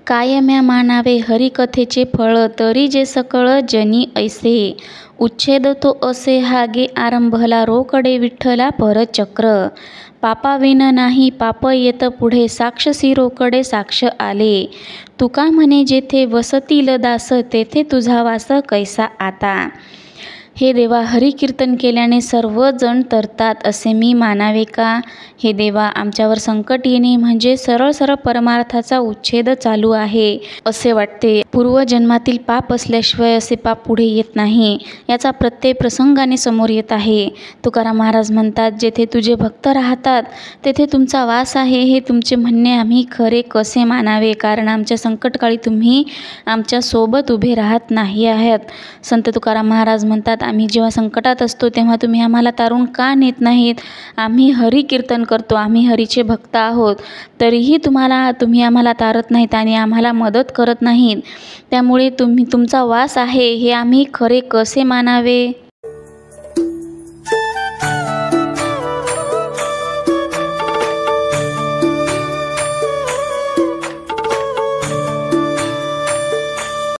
कायम्या मानावे हरिकथेचे फळ, तरी जे सकळ जनी ऐसे. उच्छेद तो असे हागे आरंभला, रोकडे विठ्ठला परचक्र. पापाविन नाही पाप येत पुढे, साक्ष सिरोकडे साक्ष आले. तुका म्हणे जेथे वसतील दास, तेथे तुझा वास कैसा आता. हे देवा, हरिकीर्तन केल्याने सर्वजण तरतात असे मी मानावे का. हे देवा, आमच्यावर संकट येणे म्हणजे सरळ सरळ परमार्थाचा उच्छेद चालू आहे असे वाटते. पूर्वजन्मातील पाप असल्याशिवाय असे पाप पुढे येत नाही, याचा प्रत्यय प्रसंगाने समोर येत आहे. तुकाराम महाराज म्हणतात, जेथे तुझे भक्त राहतात तेथे तुमचा वास आहे. हे तुमचे म्हणणे आम्ही खरे कसे मानावे, कारण आमच्या संकटकाळी तुम्ही आमच्या सोबत उभे राहत नाही आहात. संत तुकाराम महाराज म्हणतात, आम्ही जेव्हा संकटात असतो तेव्हा तुम्ही आम्हाला तारून का नेत नाहीत. आम्ही हरी कीर्तन करतो, आम्ही हरीचे भक्त आहोत, तरीही तुम्ही आम्हाला तारत नाहीत आणि आम्हाला मदत करत नाहीत. त्यामुळे तुमचा वास आहे हे आम्ही खरे कसे मानावे.